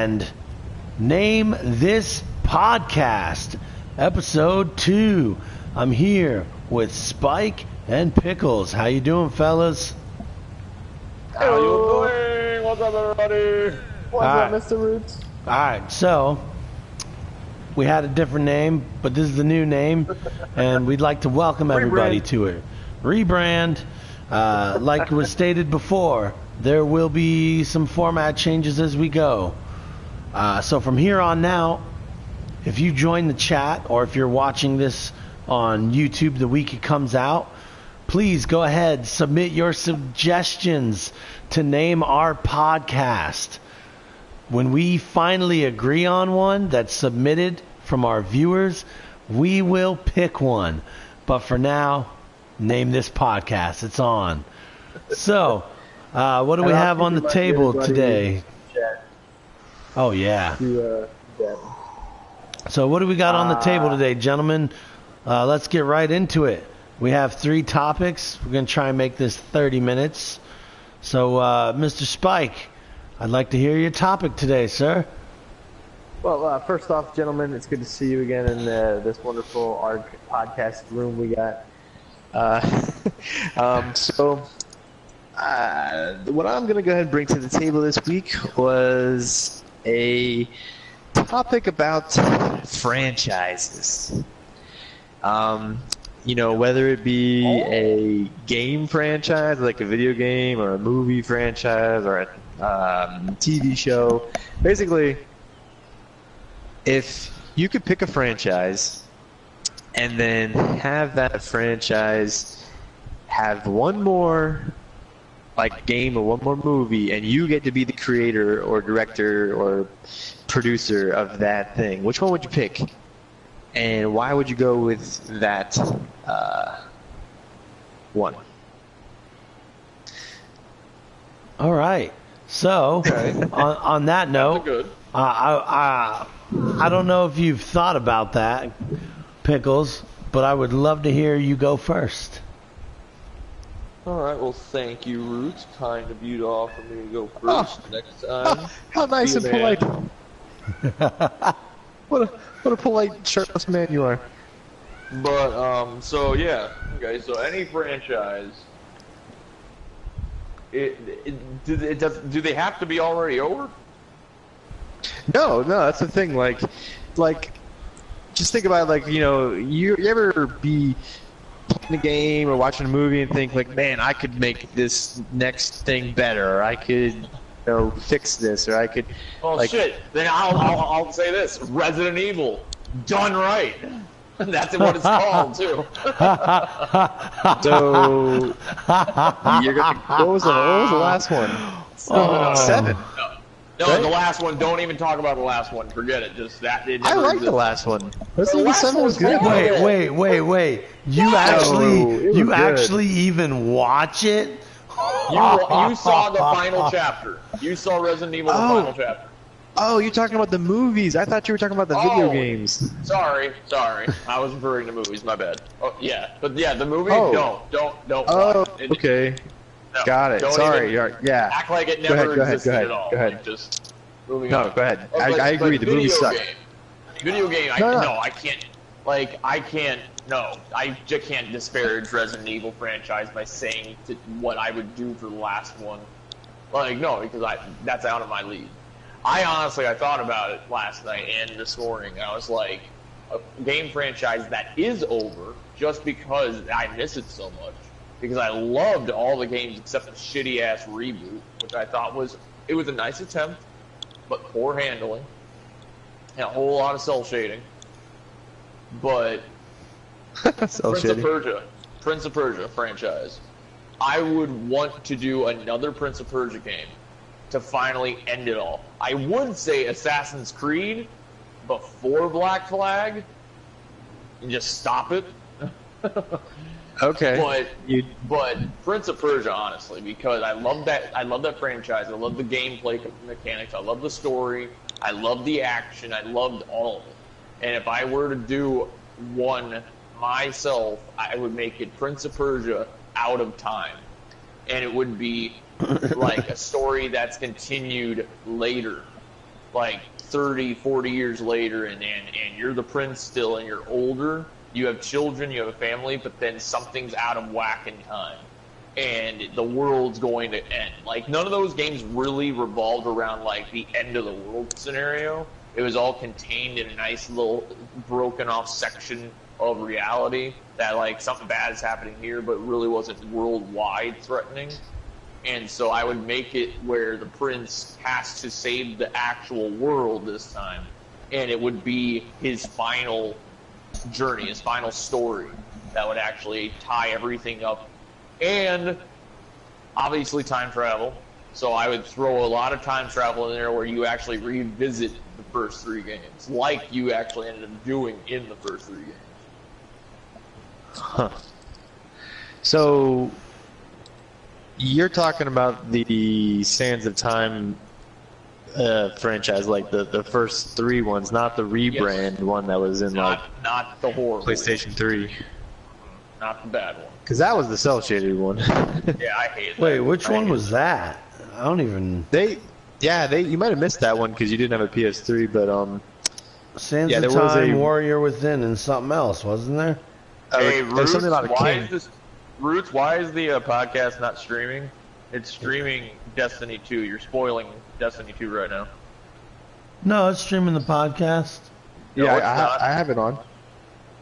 Rebrand. Name this podcast. Episode 2. I'm here with Spike and Pickles. How you doing, fellas? How you doing? What's up, everybody? What's up, Mr. Roots? Alright, so we had a different name, but this is the new name, and we'd like to welcome everybody to it. Rebrand. Like was stated before, there will be some format changes as we go. So from here on now, if you join the chat or if you're watching this on YouTube the week it comes out, please go ahead, submit your suggestions to name our podcast. When we finally agree on one that's submitted from our viewers, we will pick one. But for now, name this podcast. It's on. So, what do we have on the table today? Oh, yeah. So what do we got on the table today, gentlemen? Let's get right into it. We have 3 topics. We're going to try and make this 30 minutes. So, Mr. Spike, I'd like to hear your topic today, sir. Well, first off, gentlemen, it's good to see you again in this wonderful podcast room we got. What I'm going to go ahead and bring to the table this week was a topic about franchises. Whether it be a game franchise, like a video game, or a movie franchise, or a TV show. Basically, if you could pick a franchise and then have that franchise have one more game or one more movie, and you get to be the creator or director or producer of that thing, which one would you pick? And why would you go with that one? All right. So, on that note, Good. I don't know if you've thought about that, Pickles, but I would love to hear you go first. All right. Well, thank you, Roots. Kind of you to offer me to go first next time. How nice and polite. What a polite, shirtless man you are. But so yeah. Okay. So any franchise. Do they have to be already over? No, that's the thing. Like, just think about it, you ever be playing a game or watching a movie and think man, I could make this next thing better, or I could, fix this, or I could. Oh shit! Then I'll say this: Resident Evil, done right. That's what it's called too. So you're gonna. What was the last one? 7. No, right? The last one. Don't even talk about the last one. Forget it. Just that. It I never like existed. the last one. Resident Evil 7 was good. Wait. You actually even watch it? You saw the final chapter. You saw Resident Evil the final chapter. Oh, you're talking about the movies. I thought you were talking about the video games. Sorry. I was referring to movies. My bad. Oh yeah, but yeah, the movies. Oh. Don't. Oh, okay. No, Got it. Sorry. Yeah. Act like it never existed at all. Go ahead. Like, just moving No, on. go ahead. I agree. The movie sucked. Video game. No. I can't. No, I just can't disparage Resident Evil franchise by saying what I would do for the last one. No, because that's out of my league. I thought about it last night and this morning. I was like, a game franchise that is over just because I miss it so much. Because I loved all the games except the shitty ass reboot, which I thought was a nice attempt, but poor handling and a whole lot of cell shading. But Prince of Persia franchise, I would want to do another Prince of Persia game to finally end it all. I would say Assassin's Creed before Black Flag and just stop it. Okay. But Prince of Persia, honestly, because I love that franchise. I love the gameplay mechanics. I love the story. I love the action. I loved all of it. And if I were to do one myself, I would make it Prince of Persia Out of Time. And it would be like a story that's continued later like 30, 40 years later, and you're the prince still, and you're older, you have children, you have a family, but then something's out of whack in time, and the world's going to end. Like, none of those games really revolved around, like, the end of the world scenario. It was all contained in a nice little broken off section of reality that, like, something bad is happening here, but really wasn't worldwide threatening. And so I would make it where the prince has to save the actual world this time, and it would be his final journey, his final story that would actually tie everything up. And obviously time travel. So I would throw a lot of time travel in there where you actually revisit the first 3 games, like you actually ended up doing in the first 3 games. Huh. So you're talking about the Sands of Time franchise, like the first 3 ones, not the rebrand one that was in not the horror PlayStation 3. Not the bad one. Because that was the cell shaded one. Yeah, I hate that. Wait, which one was that? I don't even. You might have missed that one because you didn't have a PS3, but Sands of Time, Warrior Within, and something else, wasn't there? Hey, Roots, something about a king. Roots, why is the podcast not streaming? It's streaming Destiny 2. You're spoiling Destiny 2 right now. No, it's streaming the podcast. Yeah, I have it on.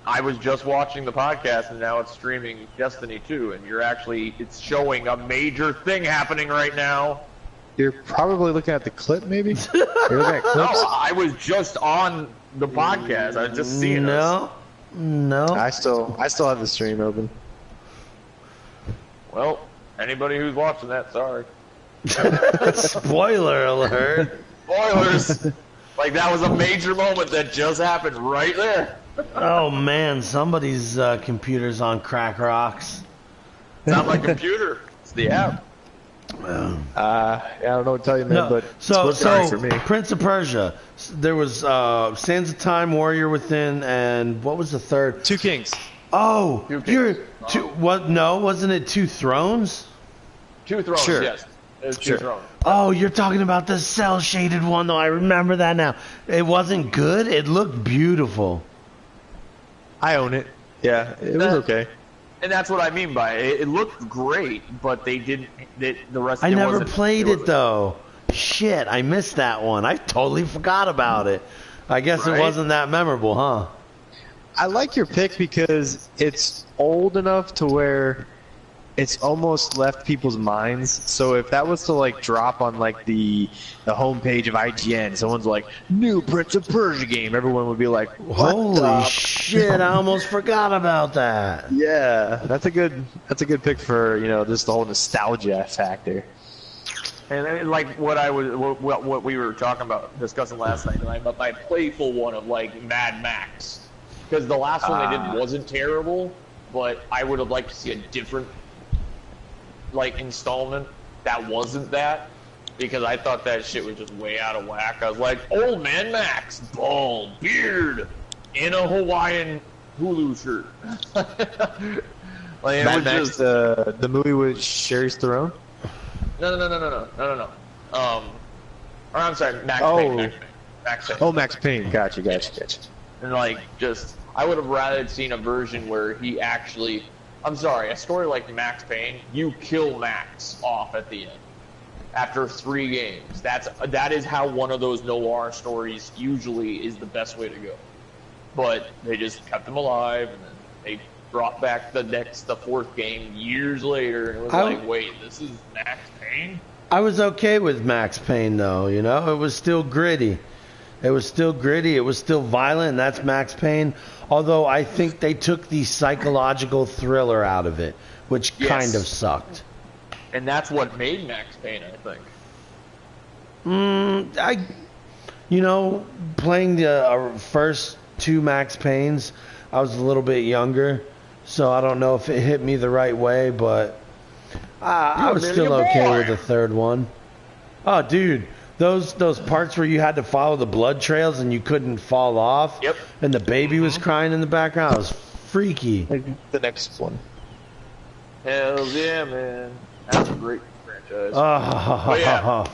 I was just watching the podcast, and now it's streaming Destiny 2, and it's showing a major thing happening right now. You're probably looking at the clip, maybe? You're looking at clips? No, I was just on the podcast. I was just seeing us. No. I still have the stream open. Well, anybody who's watching that, sorry. Spoiler alert. Spoilers! Like, that was a major moment that just happened right there. Oh, man, somebody's computer's on crack rocks. It's not my computer. It's the app. I don't know what to tell you, man, but so for me. Prince of Persia. There was Sands of Time, Warrior Within, and what was the third? 2 Kings. Oh, 2 Kings. what? No, wasn't it 2 Thrones? 2 Thrones, sure. yes. It was 2 Thrones. Oh, you're talking about the cell-shaded one, though. I remember that now. It wasn't good. It looked beautiful. I own it. Yeah, it was okay. And that's what I mean by it. It looked great, but they didn't. The rest. I never played it though. Shit, I missed that one. I totally forgot about it. I guess it wasn't that memorable, huh? I like your pick because it's old enough to where it's almost left people's minds. So if that was to like drop on like the homepage of IGN, someone's like, "New Prince of Persia game," everyone would be like, "Holy shit! I almost forgot about that." Yeah, that's a good pick for just the whole nostalgia factor. And like what we were discussing last night, my playful one of like Mad Max, because the last one they did wasn't terrible, but I would have liked to see a different like installment that wasn't that, because I thought that shit was just way out of whack. I was like, old man Max, bald, beard, in a Hawaiian Hulu shirt. Like, Mad Max, the movie with Charlize Theron? No. Or I'm sorry, Max Payne. Max Payne. Oh, Max Payne. Gotcha. And like, I would have rather seen a version where he actually. I'm sorry, a story like Max Payne, you kill Max off at the end after 3 games. That is how one of those noir stories usually is the best way to go. But they just kept him alive, and then they brought back the 4th game years later, and it was wait, this is Max Payne? I was okay with Max Payne, though. It was still gritty. It was still violent, and that's Max Payne. Although I think they took the psychological thriller out of it, which kind of sucked. And that's what made Max Payne, I think. Playing the first 2 Max Paynes, I was a little bit younger, so I don't know if it hit me the right way, but I was still okay with the 3rd one. Oh, dude. Those parts where you had to follow the blood trails and you couldn't fall off, and the baby was crying in the background, it was freaky. The next one. Hell yeah, man. That's a great franchise. franchise. But yeah,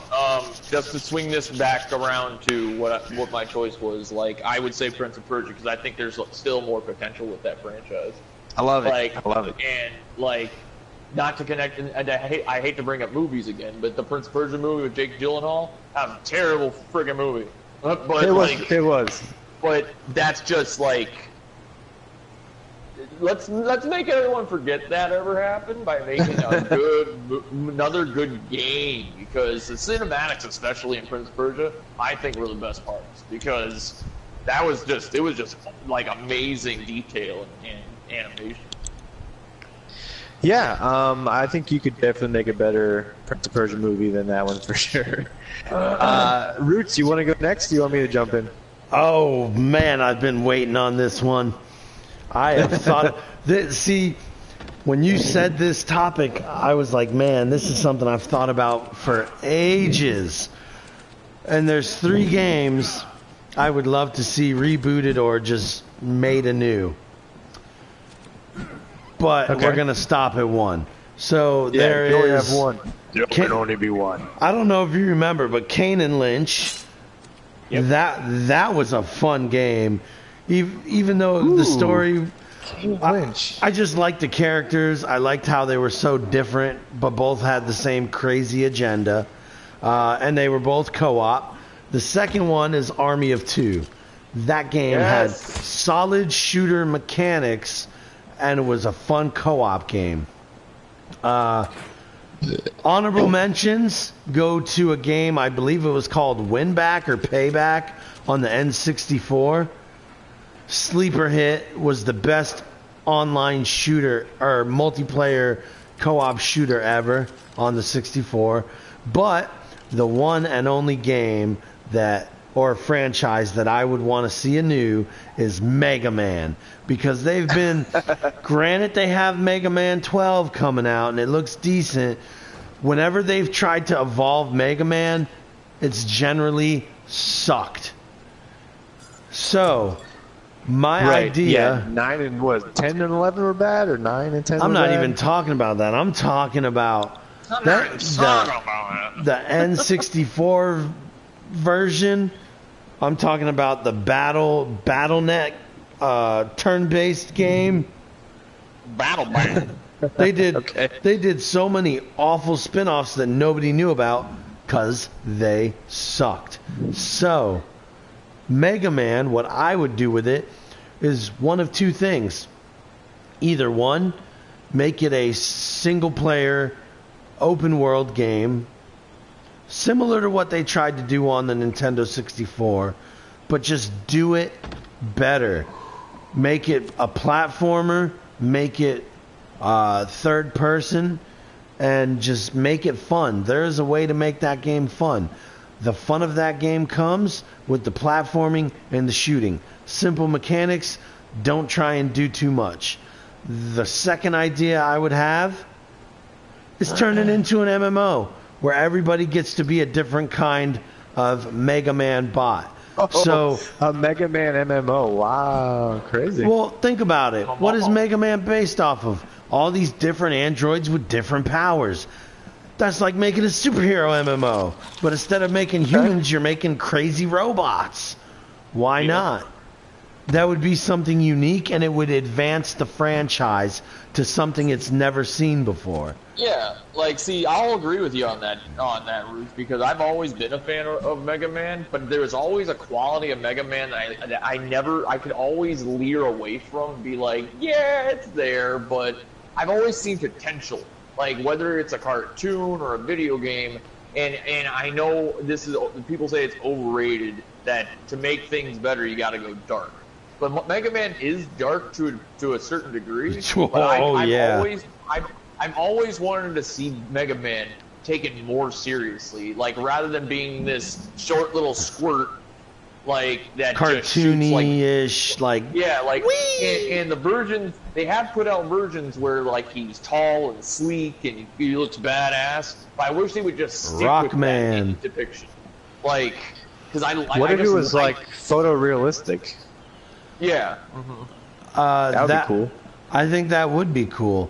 just to swing this back around to what my choice was, like I would say Prince of Persia because I think there's still more potential with that franchise. I love it. Like, I love it. And like, not to connect, and I hate to bring up movies again, but the Prince of Persia movie with Jake Gyllenhaal, a terrible friggin' movie. But it was. But that's just like, let's make everyone forget that ever happened by making another good game, because the cinematics, especially in Prince of Persia, I think were the best parts, because it was just like amazing detail and animation. Yeah, I think you could definitely make a better Prince of Persia movie than that one for sure. Roots, you want to go next? Do you want me to jump in? Oh man, I've been waiting on this one. I have thought. See, when you said this topic, I was like, man, this is something I've thought about for ages. And there's 3 games I would love to see rebooted or just made anew. But we're going to stop at 1. So there is... You only have 1. There can only be 1. I don't know if you remember, but Payne and Lynch, that was a fun game. Even though the story... I just liked the characters. I liked how they were so different, but both had the same crazy agenda. And they were both co-op. The second one is Army of Two. That game had solid shooter mechanics, and it was a fun co-op game. Honorable mentions go to a game, I believe it was called Win Back or Payback on the N64. Sleeper Hit was the best online shooter or multiplayer co-op shooter ever on the 64. But the one and only game or franchise that I would want to see anew is Megaman, because they've been granted they have Megaman 12 coming out and it looks decent. Whenever they've tried to evolve Megaman, it's generally sucked. So my idea... 9 and 10 and 11 were bad, or 9 and 10 I'm were not bad? even talking about that. I'm talking about the N64 version. I'm talking about the BattleNet turn-based game. BattleBand. They did so many awful spin-offs that nobody knew about because they sucked. So Mega Man, what I would do with it is one of 2 things. Either one, make it a single-player, open-world game, similar to what they tried to do on the Nintendo 64, but just do it better. Make it a platformer, make it third person, and just make it fun. There is a way to make that game fun. The fun of that game comes with the platforming and the shooting. Simple mechanics, don't try and do too much. The second idea I would have is turn it into an MMO where everybody gets to be a different kind of Mega Man bot. So a Mega Man MMO, wow, crazy. Well, think about it. What is Mega Man based off of? All these different androids with different powers. That's like making a superhero MMO. But instead of making humans, you're making crazy robots. Why not? That would be something unique, and it would advance the franchise to something it's never seen before. Yeah, like, see, I'll agree with you on that, Ruth, because I've always been a fan of Mega Man, but there was always a quality of Mega Man that I could always leer away from and be like, yeah, it's there, but I've always seen potential. Like, whether it's a cartoon or a video game, and I know people say it's overrated, that to make things better, you gotta go dark. But Mega Man is dark to a certain degree. I've always wanted to see Mega Man taken more seriously. Like, rather than being this short little squirt, like, that cartoony-ish, and the versions, they have put out versions where, like, he's tall and sleek and he looks badass. But I wish they would just stick with that depiction. Like, because what if it was like photorealistic? Yeah. That would be cool. I think that would be cool.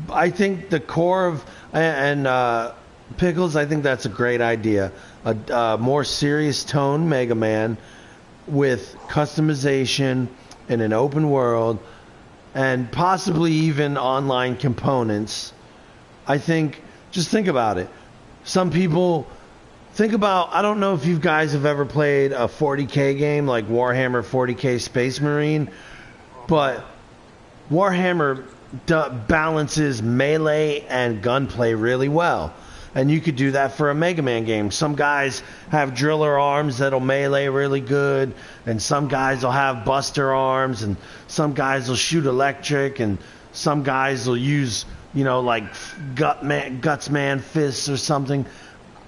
I think the core of and Pickles, I think that's a great idea. A more serious tone Mega Man with customization in an open world and possibly even online components. I think, just think about it. Some people think about, I don't know if you guys have ever played a 40K game like Warhammer 40K Space Marine, but Warhammer balances melee and gunplay really well. And you could do that for a Mega Man game. Some guys have driller arms that'll melee really good, and some guys will have buster arms, and some guys will shoot electric, and some guys will use, you know, like Gutsman fists or something.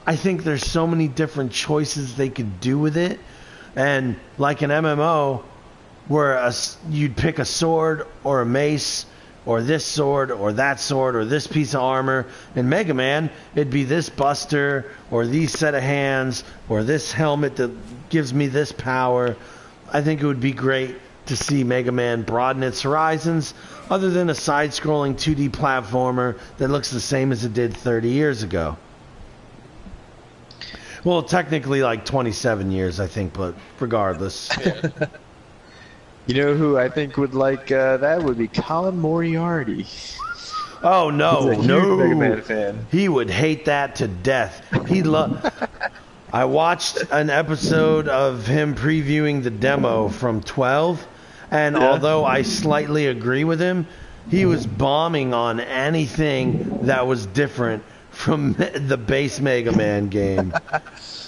I think there's so many different choices they could do with it. And like an MMO, where you'd pick a sword or a mace, or this sword, or that sword, or this piece of armor. In Mega Man, it'd be this buster, or these set of hands, or this helmet that gives me this power. I think it would be great to see Mega Man broaden its horizons, other than a side-scrolling 2D platformer that looks the same as it did 30 years ago. Well, technically like 27 years, I think, but regardless. Yeah. You know who I think would like that would be Colin Moriarty. Oh no, He's a huge no! Mega Man fan. He would hate that to death. I watched an episode of him previewing the demo from 12, and although I slightly agree with him, he was bombing on anything that was different from the base Mega Man game.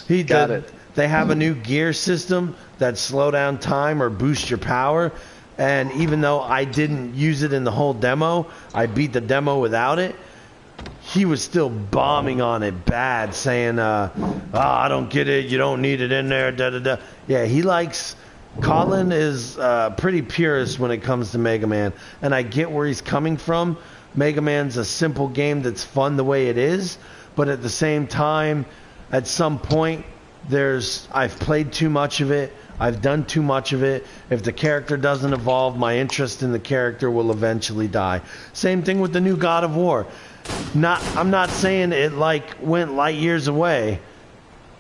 He Got it. They have a new gear system that slow down time or boost your power. And even though I didn't use it in the whole demo, I beat the demo without it. He was still bombing on it bad, saying, I don't get it. You don't need it in there. Da, da, da. Yeah, Colin is pretty purist when it comes to Mega Man. And I get where he's coming from. Mega Man's a simple game that's fun the way it is. But at the same time, at some point, I've played too much of it. I've done too much of it. If the character doesn't evolve, my interest in the character will eventually die. Same thing with the new God of War. I'm not saying it went light years away,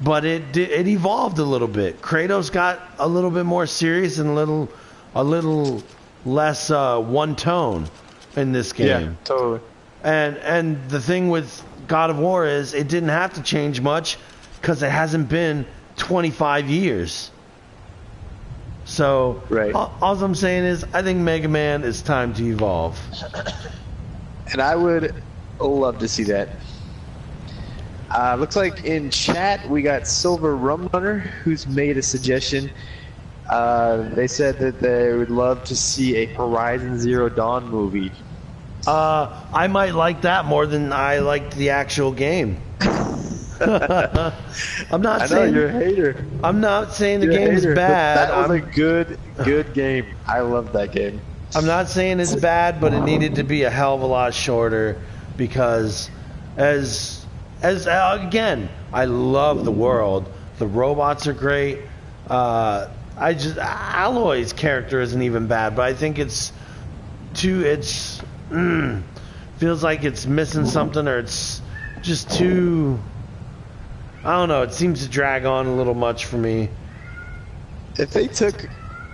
but it evolved a little bit. Kratos got a little bit more serious and a little less one tone in this game. Yeah, totally. And the thing with God of War is it didn't have to change much, because it hasn't been 25 years. So, right. All I'm saying is, I think Mega Man is time to evolve. And I would love to see that. Looks like in chat we got Silver Rum Runner, who's made a suggestion. They said that they would love to see a Horizon Zero Dawn movie. I might like that more than I liked the actual game. I'm not saying you're a hater. I'm not saying the game is bad. That was a good game. I love that game. I'm not saying it's bad, but it needed to be a hell of a lot shorter, because as again, I love the world. The robots are great. Alloy's character isn't even bad, but I think feels like it's missing something, or it's just too, I don't know, it seems to drag on a little much for me. If they took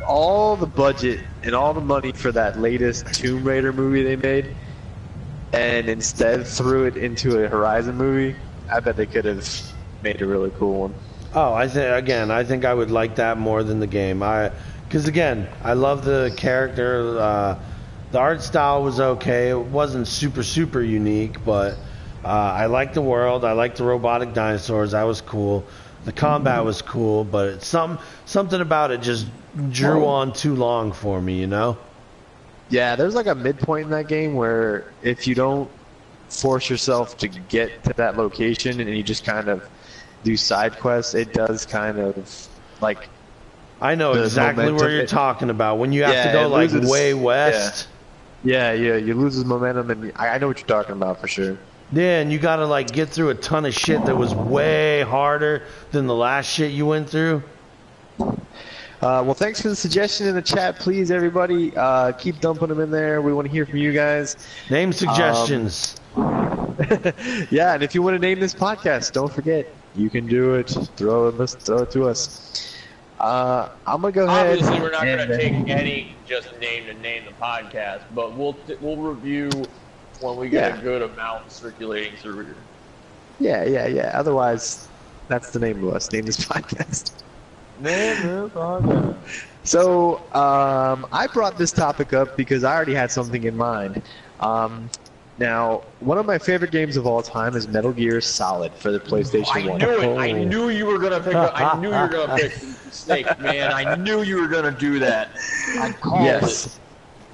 all the budget and all the money for that latest Tomb Raider movie they made and instead threw it into a Horizon movie, I bet they could have made a really cool one. Oh, I think I would like that more than the game. Because again, I love the character. The art style was okay. It wasn't super unique, but I liked the world. I liked the robotic dinosaurs. That was cool. The combat was cool, but something about it just drew on too long for me, you know? Yeah, there's like a midpoint in that game where if you don't force yourself to get to that location and you just kind of do side quests, it does kind of like... I know exactly where you're talking about. When you have to go like way west. Yeah, you lose momentum, and I know what you're talking about for sure. Yeah, and you gotta like get through a ton of shit that was way harder than the last shit you went through. Well, thanks for the suggestion in the chat. Please, everybody, keep dumping them in there. We want to hear from you guys. Name suggestions. Yeah, and if you want to name this podcast, don't forget, you can do it. Throw it to us. I'm going to go ahead. Obviously, we're not going to take any just name to name the podcast, but we'll review when we get a good amount circulating through here. Yeah. Otherwise, that's the name of us. Name this podcast. So, I brought this topic up because I already had something in mind. Now, one of my favorite games of all time is Metal Gear Solid for the PlayStation 1. I knew it. I knew you were gonna pick Snake, man. I knew you were gonna do that. I called it.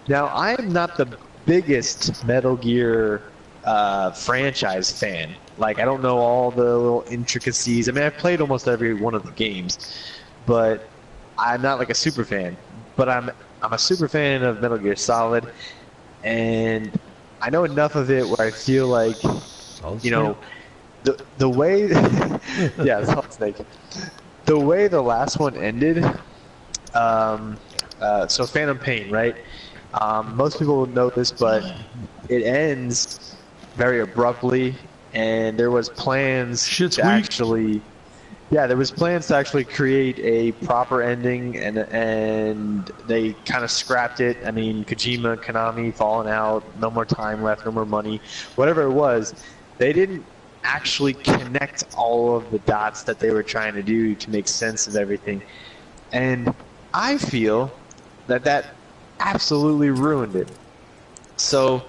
Now, I am not the biggest Metal Gear franchise fan. Like, I don't know all the little intricacies. I mean, I've played almost every one of the games, but I'm not like a super fan. But I'm a super fan of Metal Gear Solid, and I know enough of it where I feel like, you know, the way, yeah, Solid Snake, the way the last one ended. So Phantom Pain, right? Most people would know this, but it ends very abruptly, and there was plans to actually. Yeah, there was plans to actually create a proper ending, and they kind of scrapped it. I mean, Kojima, Konami, falling out, no more time left, no more money, whatever it was. They didn't actually connect all of the dots that they were trying to do to make sense of everything. And I feel that absolutely ruined it. So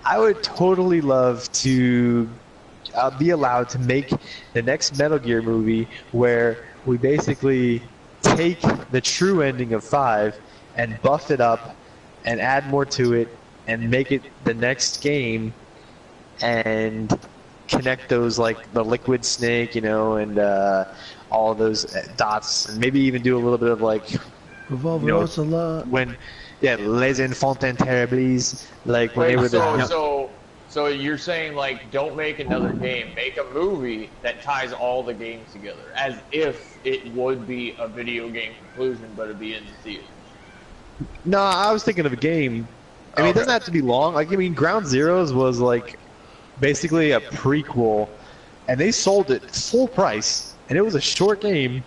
I would totally love to be allowed to make the next Metal Gear movie where we basically take the true ending of 5 and buff it up and add more to it and make it the next game and connect those, like the Liquid Snake, you know, and all those dots, and maybe even do a little bit of like, you know, when, yeah, Les Enfants Terribles, like when they were So you're saying, like, don't make another game, make a movie that ties all the games together, as if it would be a video game conclusion, but it'd be in the theater. No, I was thinking of a game. I mean, it doesn't have to be long. Like, I mean, Ground Zeroes was, like, basically a prequel, and they sold it full price, and it was a short game,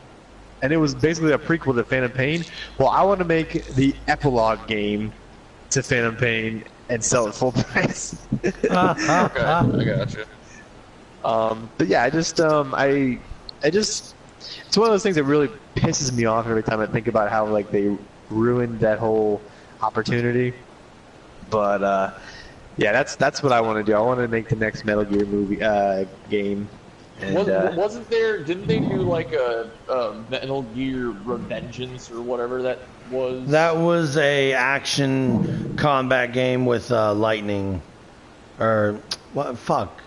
and it was basically a prequel to Phantom Pain. Well, I want to make the epilogue game to Phantom Pain and sell it full price. Okay, I gotcha. But yeah, I just, it's one of those things that really pisses me off every time I think about how, like, they ruined that whole opportunity. But yeah, that's what I want to do. I want to make the next Metal Gear movie game. And, wasn't there? Didn't they do like a Metal Gear Revengeance or whatever that was? That was a action combat game with lightning, or what? Fuck,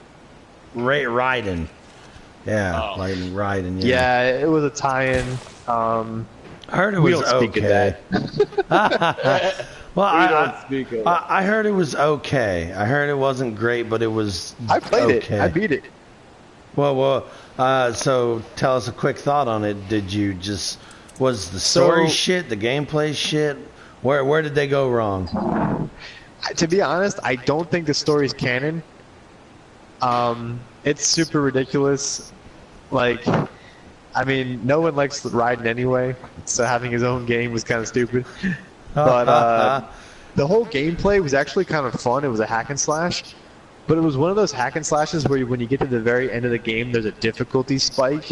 Raiden. Yeah, Lightning Raiden. Yeah, it was a tie-in. I heard it was okay. Well, I heard it was okay. I heard it wasn't great, but it was. I played okay. it. I beat it. Well, so tell us a quick thought on it. Did you was the story shit, the gameplay shit? Where did they go wrong? To be honest, I don't think the story's canon. It's super ridiculous. Like, I mean, no one likes Raiden anyway, so having his own game was kind of stupid. But the whole gameplay was actually kind of fun. It was a hack and slash. But it was one of those hack and slashes where when you get to the very end of the game, there's a difficulty spike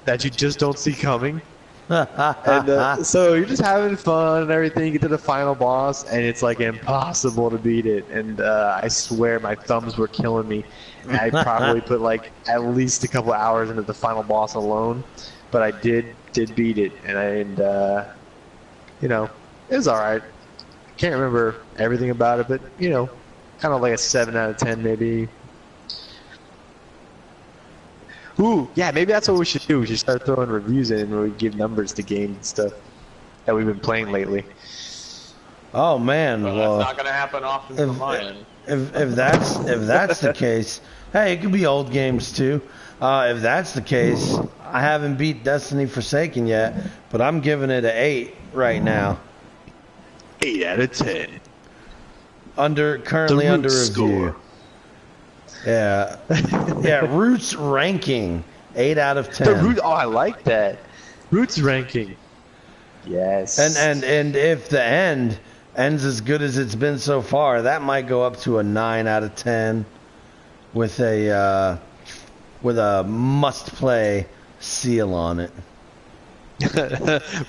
that you just don't see coming. And so you're just having fun and everything. You get to the final boss, and it's like impossible to beat it. And I swear my thumbs were killing me. I probably put like at least a couple hours into the final boss alone, but I did beat it, and you know, it was all right. Can't remember everything about it, but you know. Kind of like a 7 out of 10, maybe. Ooh, yeah, maybe that's what we should do. We should start throwing reviews in where we give numbers to games and stuff that we've been playing lately. Oh man, well, that's not gonna happen often for mine. If that's the case, hey, it could be old games too. If that's the case, I haven't beat Destiny Forsaken yet, but I'm giving it an 8 right now. 8 out of 10. Currently under review. Score. Yeah. Yeah, Roots ranking 8 out of 10. I like that. Roots ranking. Yes. And if the end ends as good as it's been so far, that might go up to a 9 out of 10 with a must play seal on it.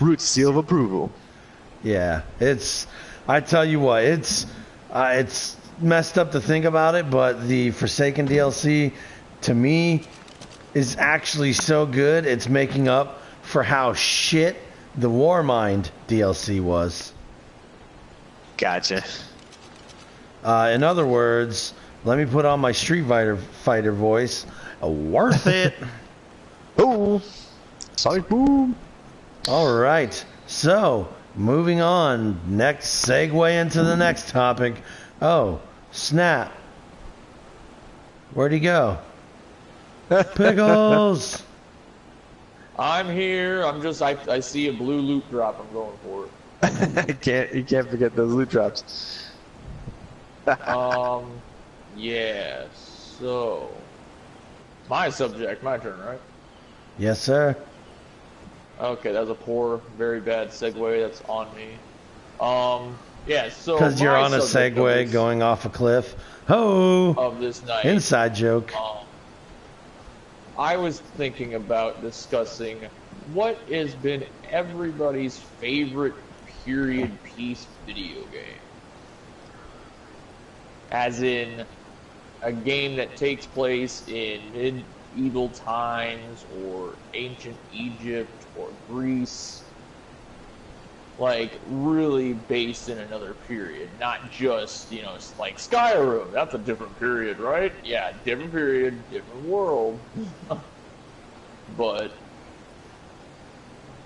Roots seal of approval. Yeah, I tell you what, it's messed up to think about it, but the Forsaken DLC to me is actually so good. It's making up for how shit the Warmind DLC was. Gotcha. In other words, let me put on my Street Fighter voice. Worth it. Oh, sorry, boom. All right. So, moving on. Next, segue into the next topic. Oh, snap. Where'd he go? Pickles. I'm here. I see a blue loot drop. I'm going for it. You can't forget those loot drops. Yeah. So, my subject, my turn, right? Yes, sir. Okay, that was a poor, very bad segue. That's on me. Yeah. So because you're my on a subject Segway going off a cliff. Ho! of this night. Inside joke. I was thinking about discussing what has been everybody's favorite period piece video game. As in, a game that takes place in medieval times, or ancient Egypt, or Greece. Like, really based in another period. Not just, it's like Skyrim. That's a different period, right? Yeah, different period, different world. But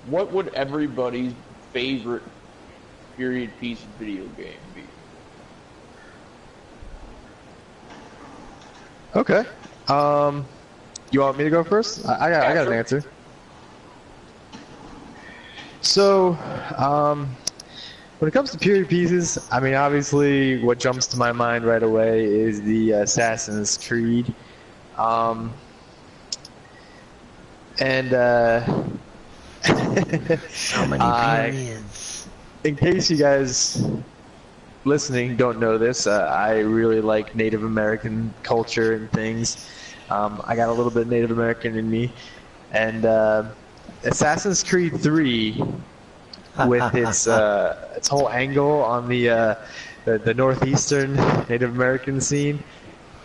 what would everybody's favorite period piece video game be? Okay. You want me to go first? I got an answer. So, when it comes to period pieces, I mean, obviously, what jumps to my mind right away is the Assassin's Creed. How many periods? In case you guys listening don't know this, I really like Native American culture and things. I got a little bit Native American in me, and Assassin's Creed 3, with its whole angle on the northeastern Native American scene,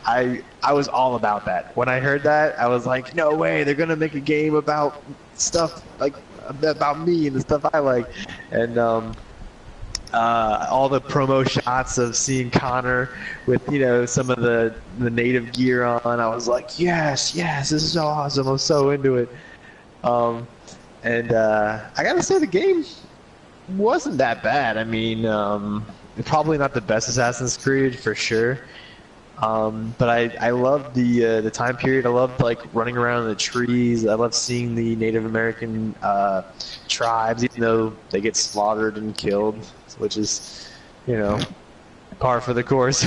I was all about that. When I heard that, I was like, no way, they're gonna make a game about stuff like about me and the stuff I like, and all the promo shots of seeing Connor with some of the native gear on. I was like, yes, this is so awesome. I'm so into it. And I gotta say, the game wasn't that bad. I mean, probably not the best Assassin's Creed for sure. But I loved the time period. I loved running around in the trees. I loved seeing the Native American tribes, even though they get slaughtered and killed, which is, par for the course.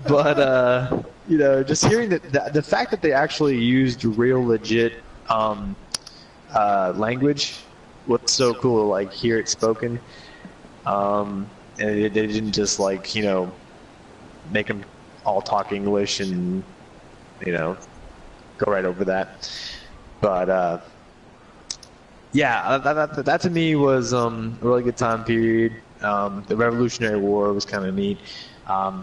But just hearing the fact that they actually used real legit language was so cool. Like, hear it spoken, and they didn't just make them all talk English and go right over that. But yeah, that to me was a really good time period. The Revolutionary War was kind of neat. I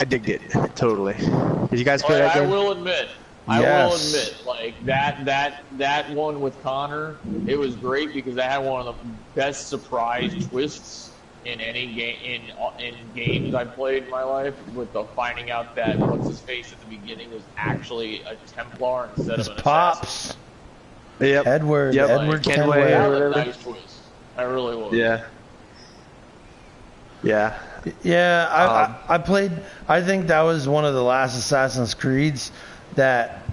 digged it totally. Did you guys play that game? I will admit, like that one with Connor, it was great because I had one of the best surprise twists in any game in games I've played in my life, with the finding out that what's his face at the beginning was actually a Templar instead of an Pops. assassin. Yep. Edward Kenway. That was a nice twist. That really was. Yeah. Yeah, I played. I think that was one of the last Assassin's Creeds that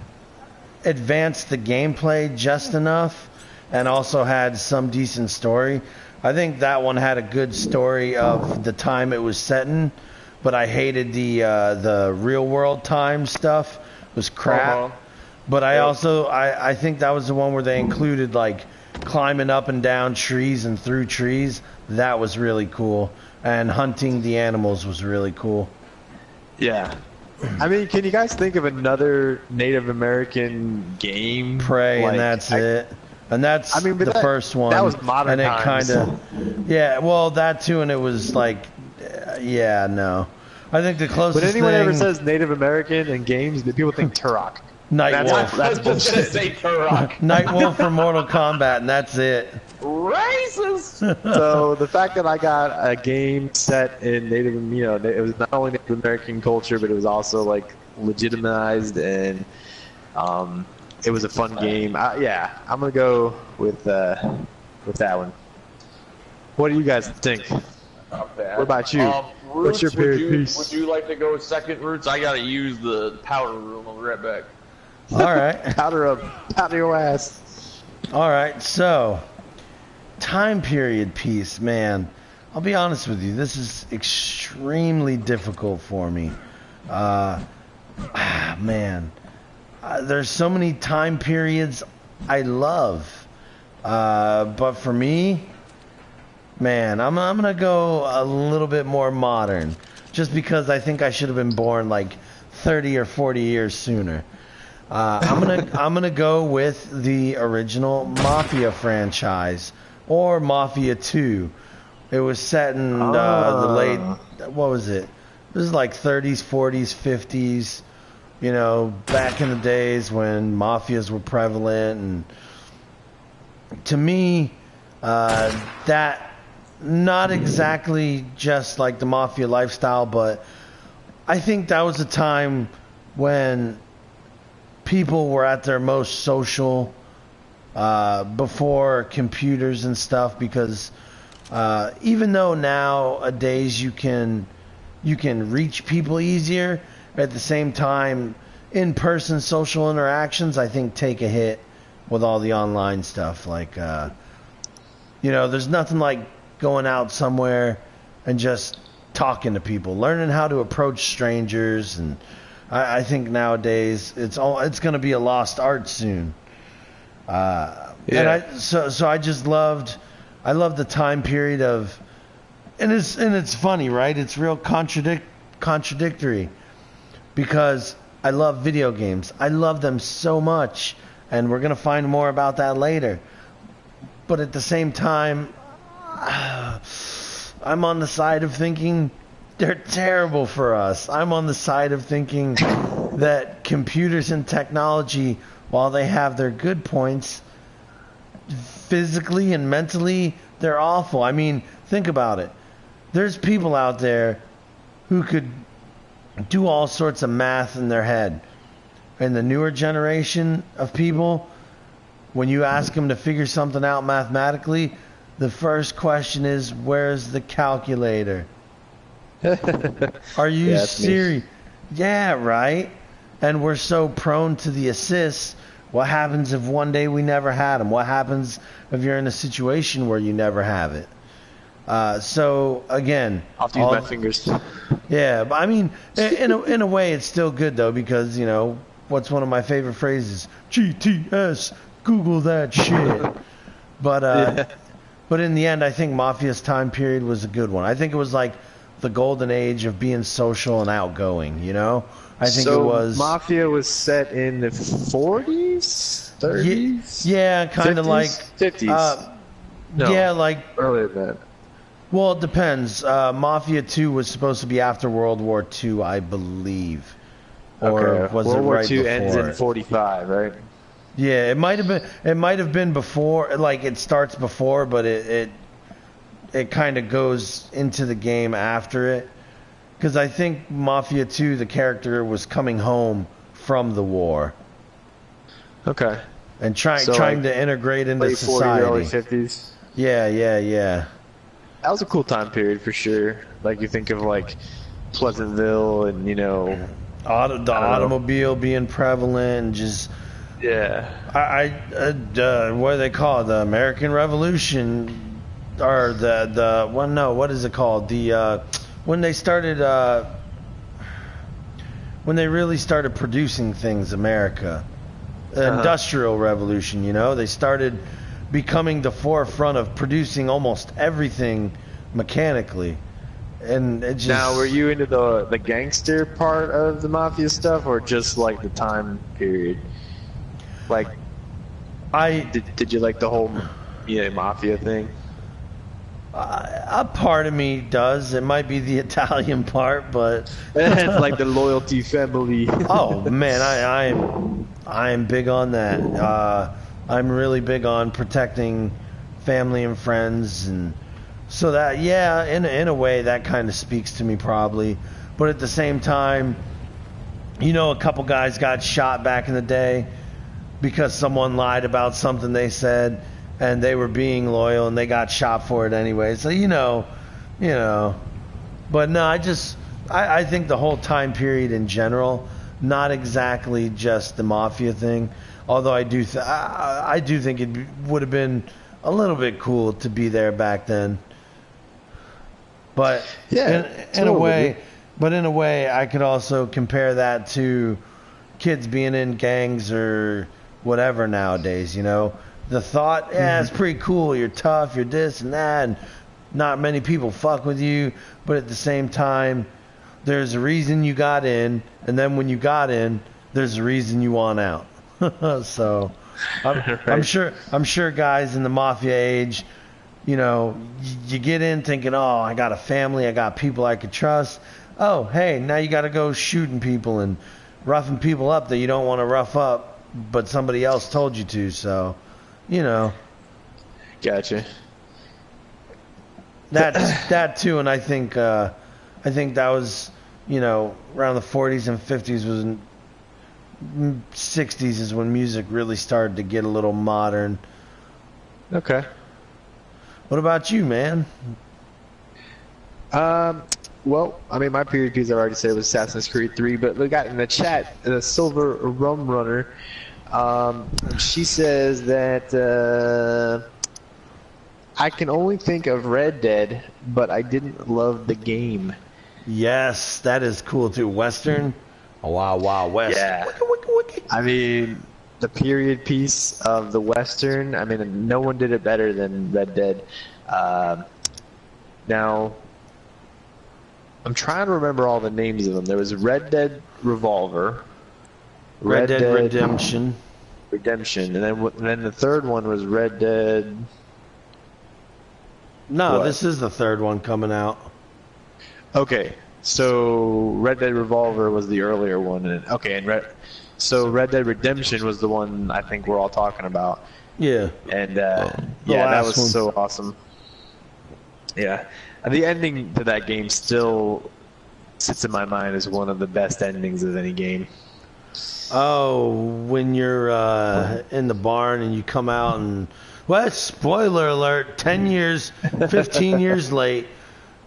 advanced the gameplay just enough and also had some decent story. I think that one had a good story of the time it was set in, but I hated the real world time stuff. It was crap. But I think that was the one where they included like climbing up and down trees and through trees. That was really cool. And hunting the animals was really cool. Yeah. I mean, can you guys think of another Native American game? Prey, like, and that's it. And that's the first one. That was modern times. And it kind of, yeah, well, that too, and it was like, yeah, no. I think the closest When anyone thing, ever says Native American in games, people think Turok. Nightwolf. That's bullshit. Say Turok. Nightwolf for Mortal Kombat, and that's it. Racist. So the fact that I got a game set in Native, it was not only Native American culture, but it was also like legitimized, and it was a fun game. Yeah, I'm gonna go with that one. What do you guys think? Not bad. What about you? Roots, What's your favorite piece? Would you like to go second, Roots? I gotta use the powder room. I'll be right back. All right. Powder your ass. All right, so time period piece, man. I'll be honest with you. This is extremely difficult for me. Man, there's so many time periods I love, but for me, man, I'm gonna go a little bit more modern, just because I think I should have been born like 30 or 40 years sooner. I'm gonna go with the original Mafia franchise, or Mafia 2. It was set in the late, what was it? This is like 30s, 40s, 50s. You know, back in the days when mafias were prevalent, and to me, that not exactly just like the mafia lifestyle, but I think that was a time when people were at their most social, before computers and stuff, because even though nowadays you can reach people easier, at the same time, in-person social interactions, I think, take a hit with all the online stuff. Like, there's nothing like going out somewhere and just talking to people, learning how to approach strangers, and I think nowadays it's going to be a lost art soon. And I just loved the time period of, and it's funny, right? It's real contradictory, because I love video games. I love them so much, and we're gonna find more about that later. But at the same time, I'm on the side of thinking they're terrible for us. I'm on the side of thinking that computers and technology, while they have their good points, physically and mentally, they're awful. I mean, think about it. There's people out there who could do all sorts of math in their head. And the newer generation of people, when you ask them to figure something out mathematically, the first question is, where's the calculator? Are you serious? Yeah, right. And we're so prone to the assists. What happens if one day we never had them? What happens if you're in a situation where you never have it? So again, I'll have to use my fingers. Yeah, but I mean, in a way, it's still good though, because what's one of my favorite phrases? GTS, Google that shit. But but in the end, I think Mafia's time period was a good one. I think it was like the golden age of being social and outgoing. I think it was. Mafia was set in the 40s, 30s. Yeah, kind of like 50s. No, yeah, like earlier than that. Well, it depends. Mafia 2 was supposed to be after World War II, I believe. Or was World it War right II before ends in it? 45, right? Yeah, it might have been. It might have been before. Like it starts before, but it kind of goes into the game after it. Because I think Mafia 2, the character was coming home from the war. Okay. And trying to integrate into late society. 40s, early 50s. Yeah. That was a cool time period for sure. Like you think of like Pleasantville and The automobile being prevalent, and just Yeah. what do they call it? The American Revolution, or the well, no, what is it called? The when they started when they really started producing things, America, the Industrial Revolution. You know, they started becoming the forefront of producing almost everything mechanically. And it just, now, were you into the gangster part of the Mafia stuff, or just like the time period? Like, did you like the whole Mafia thing? A part of me does. It might be the Italian part, but It's like the loyalty family. oh man, I am big on that. I'm really big on protecting family and friends, and so that, yeah, in a way that kind of speaks to me probably. But at the same time, you know, a couple guys got shot back in the day because someone lied about something they said, and they were being loyal, and they got shot for it anyway. So you know. But no, I think the whole time period in general, not exactly just the Mafia thing. Although I do think it would have been a little bit cool to be there back then. But Yeah, in a way, I could also compare that to kids being in gangs or whatever nowadays. You know, the thought, yeah, it's pretty cool. You're tough. You're this and that, and not many people fuck with you. But at the same time, there's a reason you got in, and then when you got in, there's a reason you want out. So, I'm sure guys in the Mafia age, you know, you get in thinking, oh, I got a family, I got people I could trust. Oh, hey, now you got to go shooting people and roughing people up that you don't want to rough up, but somebody else told you to. So, you know. Gotcha. That too, and I think that was, you know, around the 40s and 50s was. 60s is when music really started to get a little modern. Okay. What about you, man? Well, I mean, my period piece I already said was Assassin's Creed 3, but we got in the chat the Silver Rum Runner. She says that I can only think of Red Dead, but I didn't love the game. Yes, that is cool too. Western. Oh, Wild West. Yeah. I mean, the period piece of the Western, I mean, no one did it better than Red Dead. Now, I'm trying to remember all the names of them. There was Red Dead Revolver, Red Dead Redemption, and then the third one was Red Dead. No, What? this is the third one coming out. Okay, so Red Dead Revolver was the earlier one, so Red Dead Redemption was the one I think we're all talking about. Yeah. And that was one. So awesome. Yeah, and the ending to that game still sits in my mind as one of the best endings of any game. Oh, when you're in the barn and you come out and, well, spoiler alert, 10 years, 15 years late,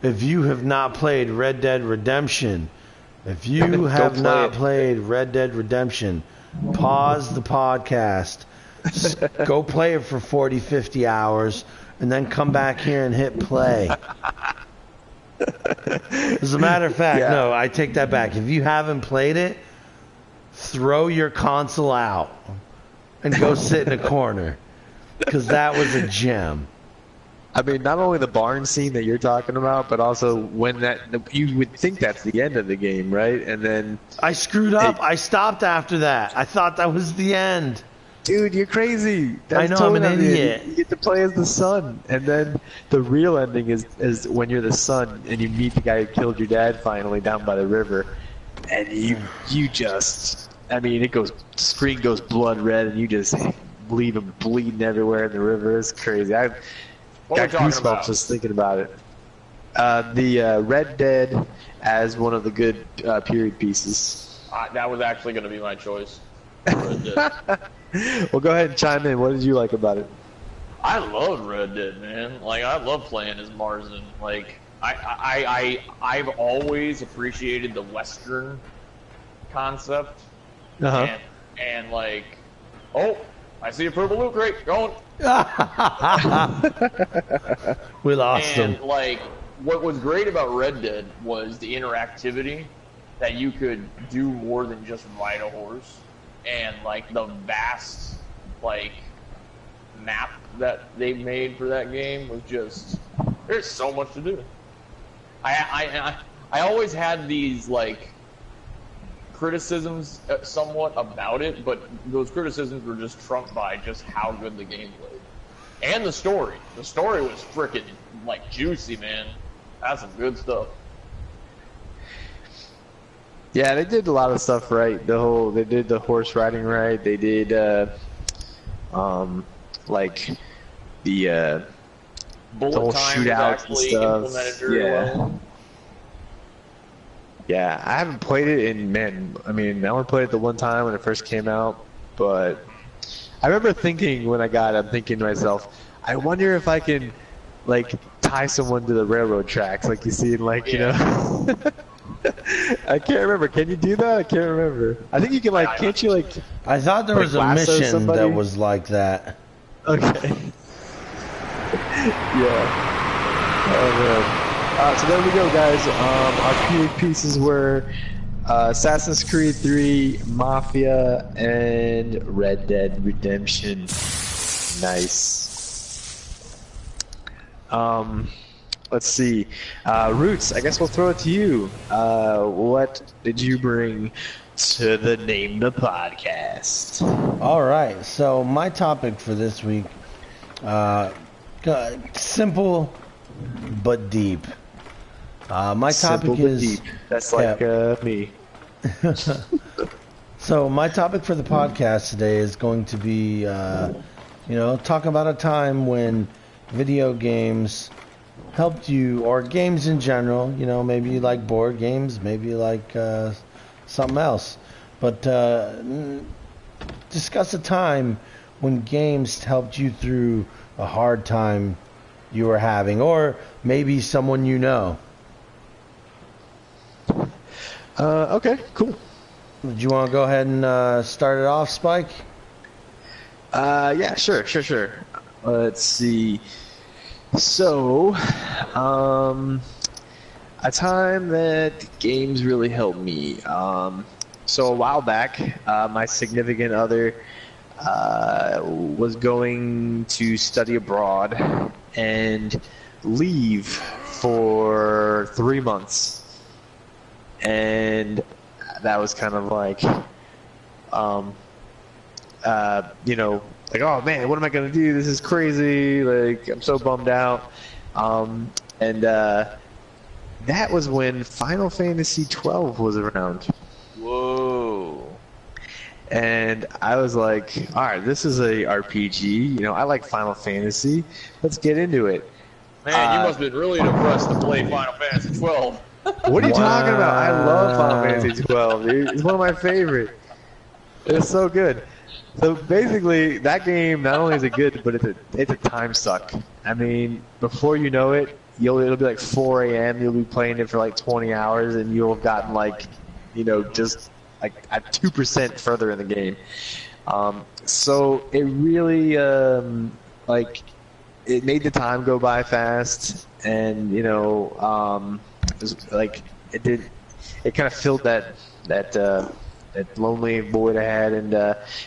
if you have not played Red Dead Redemption, if you have not played Red Dead Redemption, pause the podcast, go play it for 40, 50 hours, and then come back here and hit play. As a matter of fact, no, I take that back. If you haven't played it, throw your console out and go sit in a corner, because that was a gem. I mean, not only the barn scene that you're talking about, but also when you would think that's the end of the game, right? And then I screwed up. I stopped after that. I thought that was the end. Dude, you're crazy. That's I know, totally I'm an idiot. You get to play as the son, and then the real ending is when you're the son and you meet the guy who killed your dad finally down by the river, and you just, I mean, screen goes blood red, and you just leave him bleeding everywhere in the river. It's crazy. I got goosebumps just thinking about it. The Red Dead as one of the good period pieces. That was actually going to be my choice. Well, go ahead and chime in. What did you like about it? I love Red Dead, man. Like, I love playing as Marsden. Like, I've always appreciated the Western concept. Uh-huh. And like, oh, I see a purple loot crate going. We lost And him. like, what was great about Red Dead was the interactivity, that you could do more than just ride a horse, and like the vast like map that they made for that game was just, there's so much to do. I always had these like criticisms somewhat about it, but those criticisms were just trumped by just how good the game played. And the story. The story was freaking like juicy, man. That's some good stuff. Yeah, they did a lot of stuff right. They did the horse riding right. They did like the Bullet whole time was shootouts and actually stuff. implemented very well. Yeah, I haven't played it in, man, I mean, I only played it the one time when it first came out, but I remember thinking when I got it, I'm thinking to myself, I wonder if I can, like, tie someone to the railroad tracks, like you see in, like, you know. I can't remember. Can you do that? I can't remember. I think you can, like, can't you, like... I thought there was a lasso mission somebody? that was like that. Okay. Yeah. Oh, man. So there we go, guys. Our period pieces were Assassin's Creed 3, Mafia, and Red Dead Redemption. Nice. Let's see. Roots, I guess we'll throw it to you. What did you bring to the Name the Podcast? All right. So my topic for this week, simple but deep. My topic Simple but is deep. That's like me. So my topic for the podcast today is going to be, talking about a time when video games helped you, or games in general. You know, maybe you like board games, maybe you like something else. But discuss a time when games helped you through a hard time you were having, or maybe someone you know. Okay, cool. Do you want to go ahead and start it off, Spike? Yeah, sure. Let's see. So, a time that games really helped me. So a while back, my significant other was going to study abroad and leave for 3 months. And that was kind of like, like, oh man, what am I gonna do? This is crazy. Like, I'm so bummed out. And that was when Final Fantasy 12 was around. Whoa. And I was like, all right, this is a RPG. You know, I like Final Fantasy. Let's get into it. Man, you must have been really depressed to play Final Fantasy 12. What are you talking about? I love Final Fantasy 12, dude. It's one of my favorite. It's so good. So basically, that game, not only is it good, but it's a time suck. I mean, before you know it, it'll be like 4 a.m. You'll be playing it for like 20 hours, and you'll have gotten like, just like at 2% further in the game. So it really it made the time go by fast, and it was like it kind of filled that lonely void I had, and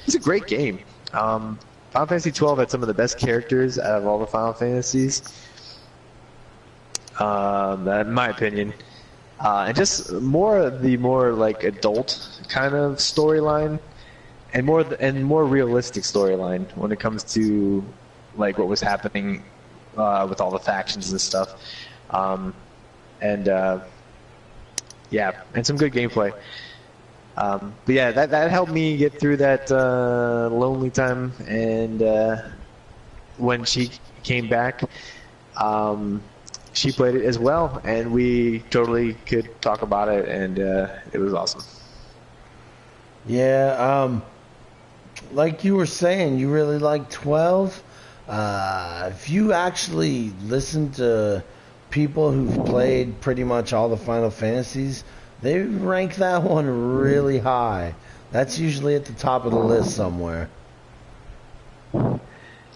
it's a great game. Final Fantasy 12 had some of the best characters out of all the Final Fantasies, in my opinion, and just more like adult kind of storyline, and more realistic storyline when it comes to like what was happening with all the factions and stuff. And some good gameplay. But yeah, that helped me get through that lonely time. And when she came back, she played it as well, and we totally could talk about it, and it was awesome. Yeah, like you were saying, you really like 12. If you actually listen to people who've played pretty much all the Final Fantasies, They rank that one really high. That's usually at the top of the list somewhere.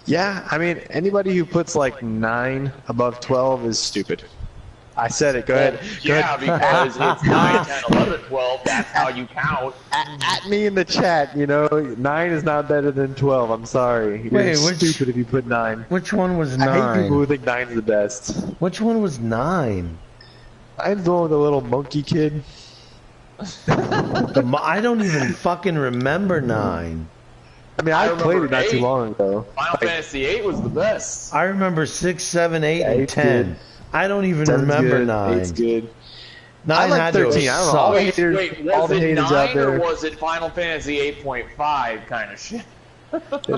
Yeah, I mean, anybody who puts like 9 above 12 is stupid. I said it. Go ahead. Yeah, because it's 9, 10, 11, 12. That's how you count. At me in the chat, 9 is not better than 12. I'm sorry. You're stupid if you put 9. Which one was 9? I hate people who think 9 is the best. Which one was 9? I'm the one with the little monkey kid. I don't even fucking remember 9. I mean, I played it not too long ago. Final Fantasy 8 was the best. I remember 6, 7, 8, and 10. Good. I don't even remember good. 9. 8's good. 9 I like had 13. to I don't know. All the haters, Wait, all was the it haters 9 out there. or was it Final Fantasy 8.5 kind of shit?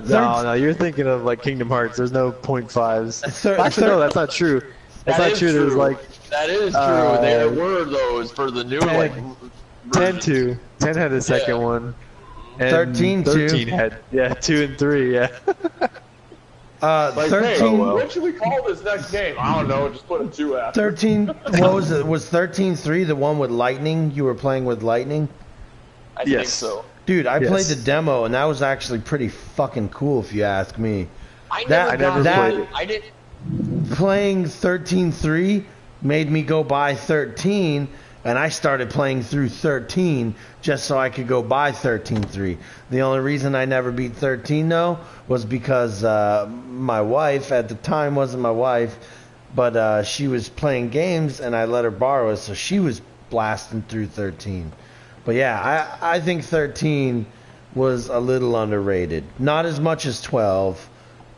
No, you're thinking of like Kingdom Hearts. There's no 0.5s. Actually, no, that's not true. That's not true. There's like that is true. There were those for the new 10 2. 10 had the second one. And 13 13 had 2 and 3. Yeah. 13. Hey, what should we call this next game? I don't know. Just put a 2 after. 13. What was it? Was 13-3 the one with lightning? You were playing with lightning? I think so. Dude, I played the demo, and that was actually pretty fucking cool, if you ask me. I never played it. I didn't. Playing 13-3 made me go buy 13, and I started playing through 13 just so I could go buy 13-3. The only reason I never beat 13, though, was because my wife, at the time wasn't my wife, but she was playing games, and I let her borrow it, so she was blasting through 13. But yeah, I think 13 was a little underrated. Not as much as 12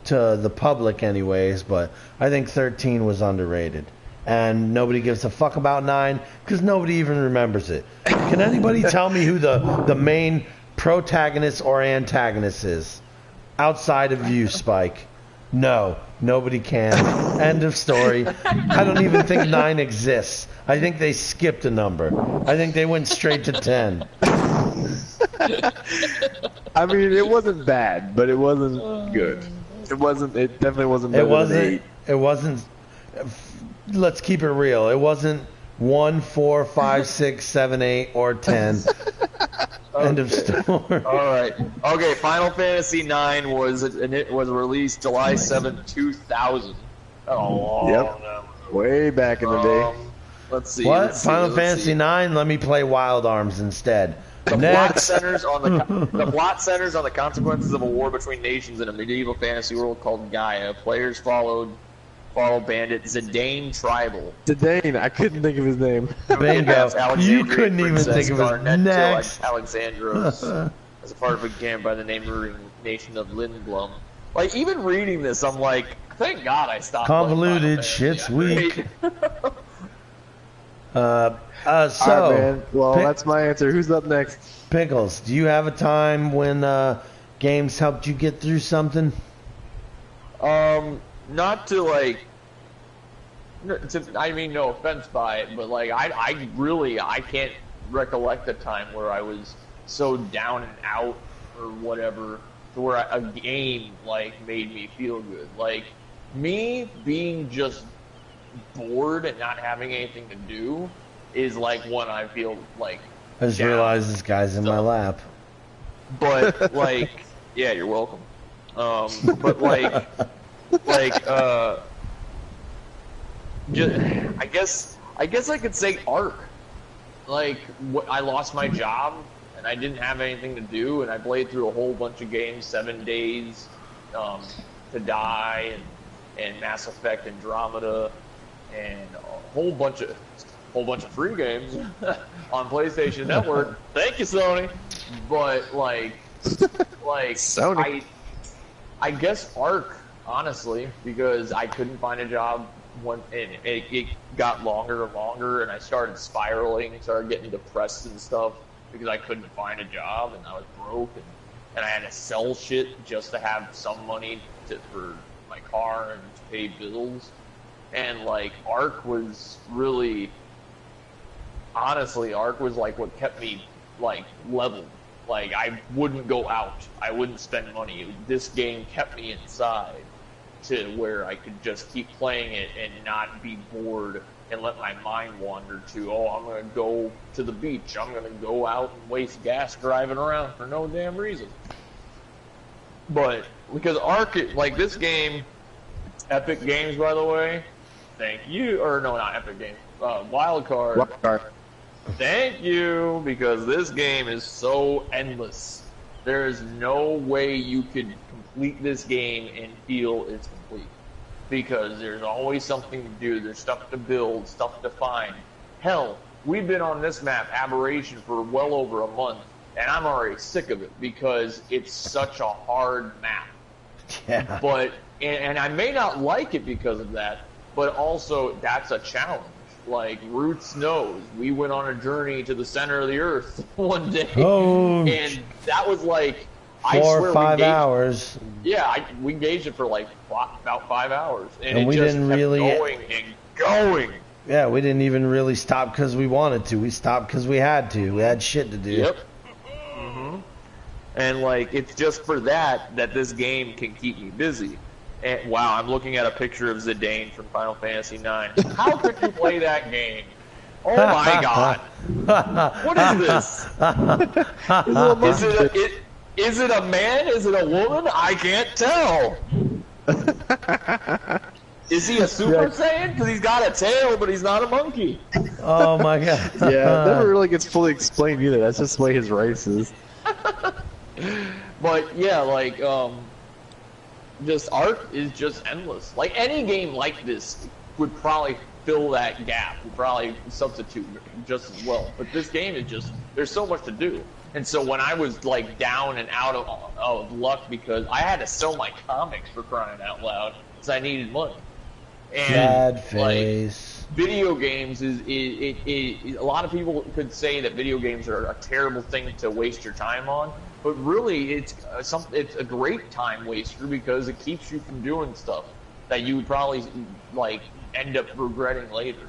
to the public anyways, but I think 13 was underrated. And nobody gives a fuck about 9 because nobody even remembers it. Can anybody tell me who the main protagonist or antagonist is? Outside of you, Spike. No, nobody can. End of story. I don't even think 9 exists. I think they skipped a number. I think they went straight to 10. I mean, it wasn't bad, but it wasn't good. It definitely wasn't better than 8. It wasn't. Let's keep it real. It wasn't 1, 4, 5, 6, 7, 8, or 10. End of story. All right. Okay. Final Fantasy 9 was released July 7th, 2000. Oh. Yep. Way back in the day. Let's see. What? Final Fantasy 9? Let me play Wild Arms instead. The plot centers on the consequences of a war between nations in a medieval fantasy world called Gaia. Players follow bandit Zidane Tribal. Zidane, I couldn't think of his name. Bingo. You couldn't even think of his next. Alexandros as a part of a game by the neighboring nation of Lindblum. Like, even reading this, I'm like, thank God I stopped. Convoluted, shit's weak. So, all right, man. Well, that's my answer. Who's up next? Pickles, do you have a time when games helped you get through something? Not to like. I mean, no offense by it, but like, I can't recollect a time where I was so down and out or whatever to where a game like made me feel good. Like, me being just bored and not having anything to do is like when I feel like I just realized this guy's in my lap. But like, yeah, you're welcome. But like just, I guess I could say Ark. Like, I lost my job and I didn't have anything to do, and I played through a whole bunch of games, 7 Days to Die, and Mass Effect Andromeda, and a whole bunch of free games on PlayStation Network. Thank you, Sony. But like Sony. I guess Ark, honestly, because I couldn't find a job and it got longer and longer, and I started spiraling, started getting depressed and stuff because I couldn't find a job and I was broke, and I had to sell shit just to have some money for my car and to pay bills. And like, Ark was really, honestly, Ark was like what kept me like leveled. Like, I wouldn't go out, I wouldn't spend money. This game kept me inside to where I could just keep playing it and not be bored and let my mind wander to, oh, I'm going to go to the beach. I'm going to go out and waste gas driving around for no damn reason. But because Ark, like this game, Epic Games, by the way, thank you. Or no, not Epic Games. Wildcard. Thank you, because this game is so endless. There is no way you could complete this game and feel it's complete. Because there's always something to do. There's stuff to build, stuff to find. Hell, we've been on this map, Aberration, for well over a month, and I'm already sick of it because it's such a hard map. Yeah. But and I may not like it because of that, but also that's a challenge. Like Roots knows, we went on a journey to the center of the earth one day, and that was like 4 or 5 hours. Yeah, we engaged it for like about 5 hours, and it we just didn't kept really going and going. Yeah, we didn't even really stop because we wanted to. We stopped because we had to. We had shit to do. Yep. And like it's just for that this game can keep me busy. And wow, I'm looking at a picture of Zidane from Final Fantasy IX. How could you play that game? Oh my god! What is this? Is it a man? Is it a woman? I can't tell. Is he a Super Saiyan? Because he's got a tail, but he's not a monkey. Oh my god! Yeah, it never really gets fully explained either. That's just the way his race is. But yeah, like just Ark is just endless. Like any game like this would probably fill that gap, would probably substitute just as well. But this game is just, there's so much to do. And so when I was like down and out of luck because I had to sell my comics, for crying out loud, because I needed money. And Sad face. like, video games is a lot of people could say that video games are a terrible thing to waste your time on, but really it's a great time waster because it keeps you from doing stuff that you would probably like end up regretting later.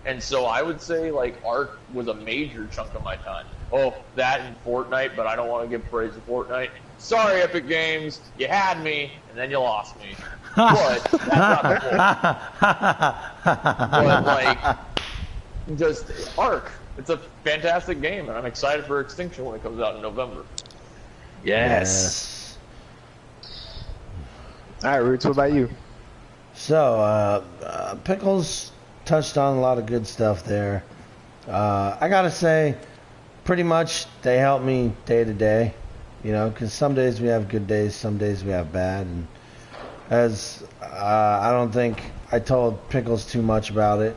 And so I would say like Ark was a major chunk of my time. Oh, that and Fortnite, but I don't want to give praise to Fortnite. Sorry, Epic Games, you had me and then you lost me. But that's not the point. But like, just Ark, it's a fantastic game, and I'm excited for Extinction when it comes out in November. Yes. All right, Roots, what about you? So, Pickles touched on a lot of good stuff there. I gotta say, pretty much they help me day to day, you know, because some days we have good days, some days we have bad, and as I don't think I told Pickles too much about it,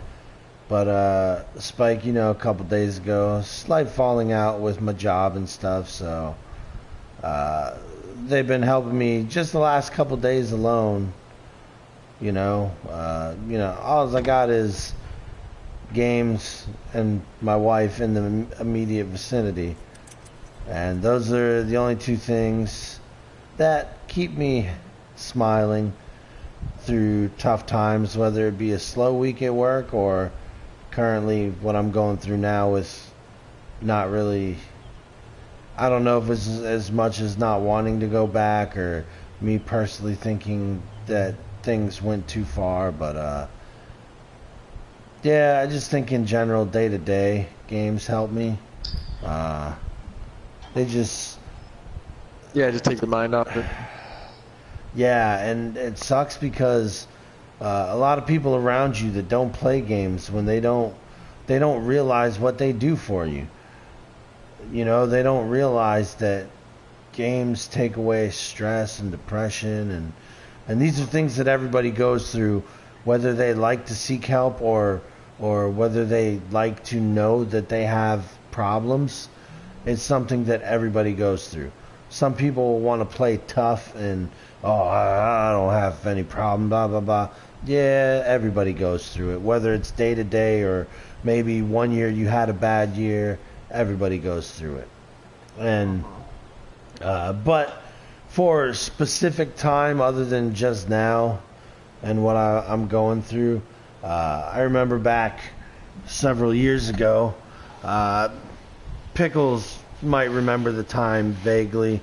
but Spike, you know, a couple days ago, slight falling out with my job and stuff, so they've been helping me just the last couple days alone. You know, all I got is games and my wife in the immediate vicinity, and those are the only two things that keep me smiling through tough times, whether it be a slow week at work or currently what I'm going through now with not really, I don't know if it's as much as not wanting to go back or me personally thinking that things went too far, but yeah, I just think in general day to day games help me. They just take the mind off it. Yeah, and it sucks because a lot of people around you that don't play games, when they don't realize what they do for you. You know, they don't realize that games take away stress and depression, and these are things that everybody goes through, whether they like to seek help or whether they like to know that they have problems. It's something that everybody goes through. Some people want to play tough and, I don't have any problem, blah, blah, blah. Yeah, everybody goes through it. Whether it's day to day or maybe one year you had a bad year, everybody goes through it. And, but for a specific time other than just now and what I'm going through, I remember back several years ago, Pickles might remember the time vaguely.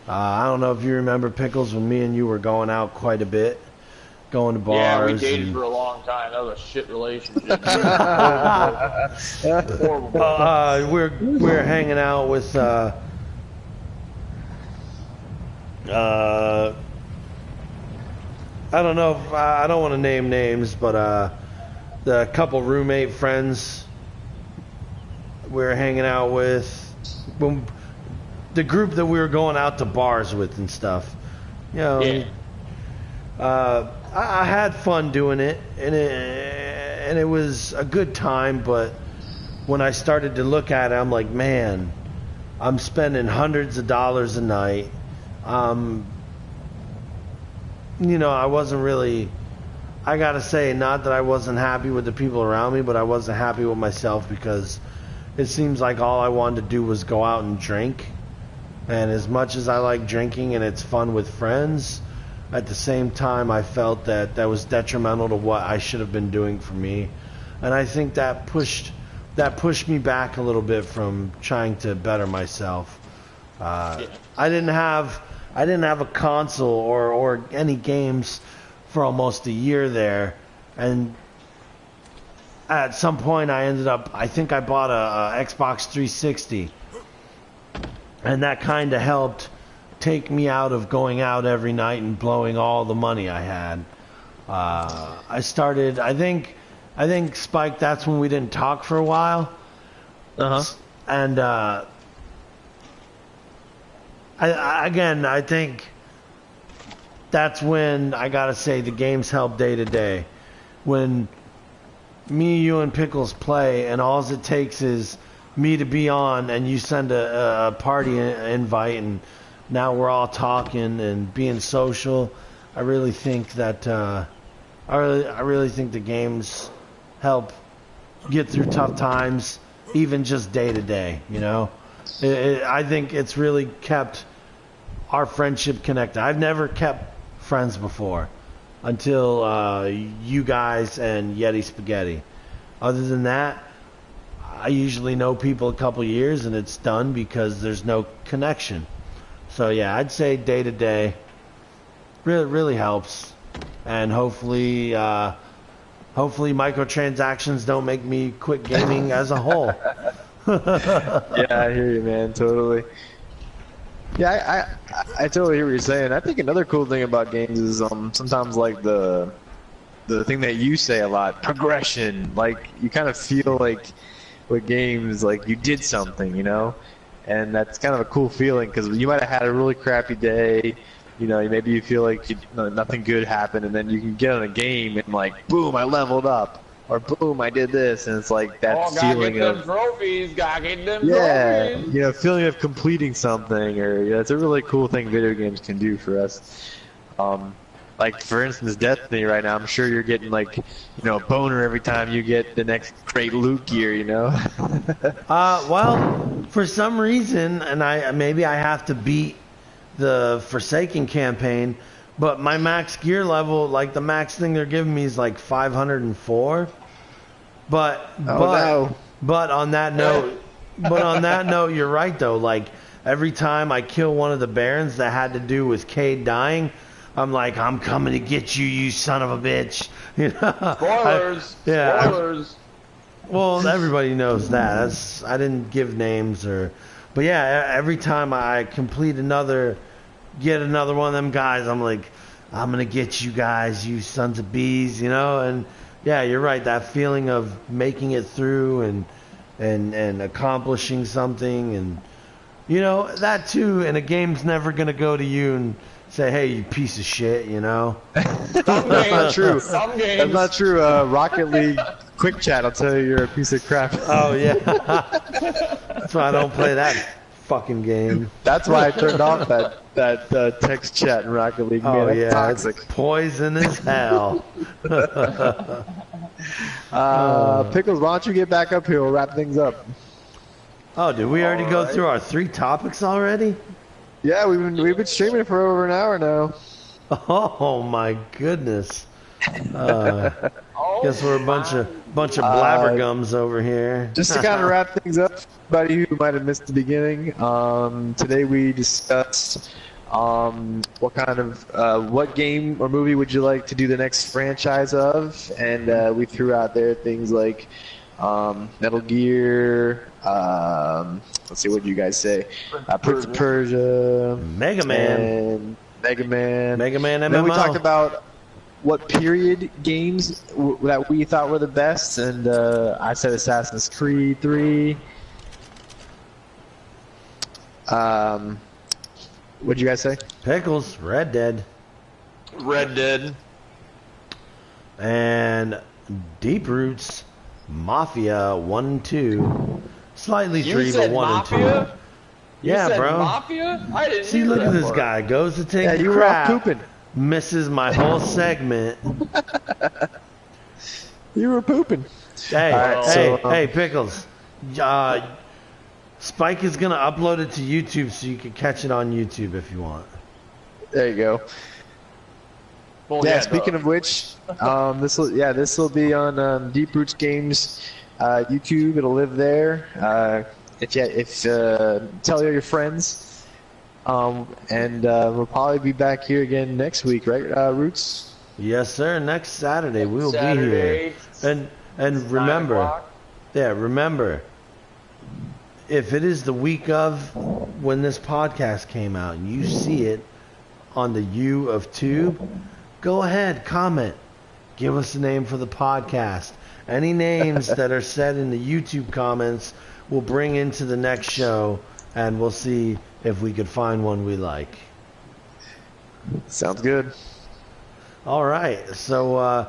I don't know if you remember, Pickles, when me and you were going out quite a bit. going to bars. Yeah, we dated for a long time. That was a shit relationship. Horrible. We're hanging out with I don't know if I don't want to name names, but the couple roommate friends we were hanging out with, the group that we were going out to bars with and stuff. You know, Yeah. I had fun doing it, and it was a good time. But when I started to look at it, I'm like, man, I'm spending hundreds of dollars a night. You know, I wasn't really, I gotta say, not that I wasn't happy with the people around me, but I wasn't happy with myself because it seems like all I wanted to do was go out and drink. And as much as I like drinking and it's fun with friends, at the same time I felt that that was detrimental to what I should have been doing for me. And I think that pushed me back a little bit from trying to better myself. I didn't have a console or any games for almost a year there, and at some point I think I bought a Xbox 360, and that kind of helped take me out of going out every night and blowing all the money I had. I think Spike, that's when we didn't talk for a while. And I think that's when I gotta say the games help day to day. When me, you, and Pickles play, and all it takes is me to be on, and you send a party invite, and now we're all talking and being social. I really think that I really think the games help get through tough times, even just day to day. You know, I think it's really kept our friendship connected. I've never kept friends before until you guys and Yeti Spaghetti. Other than that, I usually know people a couple years and it's done because there's no connection. So yeah, I'd say day to day really helps, and hopefully microtransactions don't make me quit gaming as a whole. Yeah, I hear you, man. Totally. Yeah, I totally hear what you're saying. I think another cool thing about games is sometimes like the thing that you say a lot, progression. Like you kind of feel like with games, like you did something, you know, and that's kind of a cool feeling because you might have had a really crappy day. You know, maybe you feel like nothing good happened, and then you can get on a game and like, boom, I leveled up. Or boom, I did this, and it's like that feeling of trophies, gotta get them trophies. You know, feeling of completing something, or it's a really cool thing video games can do for us. Like for instance, Destiny right now, I'm sure you're getting like, you know, a boner every time you get the next great loot gear, you know. Well, for some reason, and maybe I have to beat the Forsaken campaign. But my max gear level, like the max thing they're giving me is like 504. But on that note, you're right though. Like every time I kill one of the Barons that had to do with Cade dying, I'm like, I'm coming to get you, you son of a bitch. You know? Spoilers. Spoilers. Well, everybody knows that. I didn't give names but yeah, every time I complete get another one of them guys, I'm like, I'm gonna get you guys, you sons of bees, you know. And yeah, you're right, that feeling of making it through and accomplishing something, and you know that too. And a game's never gonna go to you and say, hey, you piece of shit, you know. Some That's not true. Some games. That's not true. Rocket League quick chat, I'll tell you, you're a piece of crap. Oh yeah. That's why I don't play that fucking game. That's why I turned off that text chat in Rocket League. Man, Oh yeah, toxic. it's poison as hell. Pickles, why don't you get back up here? We'll wrap things up. Oh, did we already go through our 3 topics already? Yeah, we've been streaming for over an hour now. Oh my goodness. Guess we're a bunch of blabbergums over here. Just to kind of wrap things up, for anybody who might have missed the beginning, today we discussed What kind of what game or movie would you like to do the next franchise of? And we threw out there things like Metal Gear. Let's see, what do you guys say? Prince of Persia, Megaman, Megaman, MMO. And then we talked about what period games that we thought were the best, and I said Assassin's Creed 3. What'd you guys say? Pickles, Red Dead. Red Dead. And Deep Roots, Mafia 1 and 2. Slightly 3, but 1 and 2. Mafia? Yeah, you said bro. Mafia? I didn't See, hear look that at this part. guy. Goes to take Yeah, a you were off crap. pooping. Misses my whole segment. You were pooping. Hey, Alright, hey, so, hey, Pickles. Spike is going to upload it to YouTube so you can catch it on YouTube if you want. There you go. Well, Yeah, yeah, speaking of which, this will be on Deep Roots Games YouTube. It'll live there. If tell your friends, and we'll probably be back here again next week, right, Roots? Yes, sir. Next Saturday we will Saturday, be here. And remember, remember, if it is the week of when this podcast came out and you see it on the U of Tube, go ahead, comment. Give us a name for the podcast. Any names that are said in the YouTube comments we'll bring into the next show, and we'll see if we could find one we like. Sounds good. All right. So,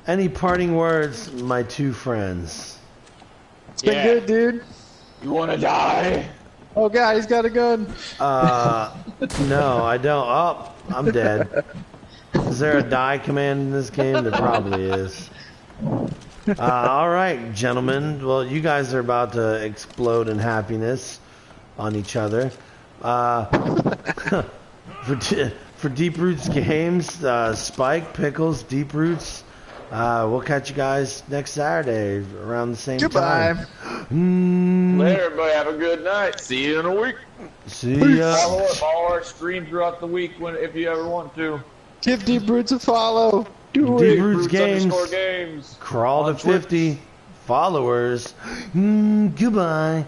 any parting words, my two friends? It's been good, dude. You want to die? Oh, God, he's got a gun. No, I don't. Oh, I'm dead. Is there a die command in this game? There probably is. All right, gentlemen. Well, you guys are about to explode in happiness on each other. For Deep Roots Games, Spike, Pickles, Deep Roots. We'll catch you guys next Saturday around the same Goodbye. time. Later, everybody. Have a good night. See you in a week. See ya. Follow our stream throughout the week if you ever want to. Give Deep Roots a follow. Do Deep it. Roots Games. Games. Crawl to 50 followers. Goodbye.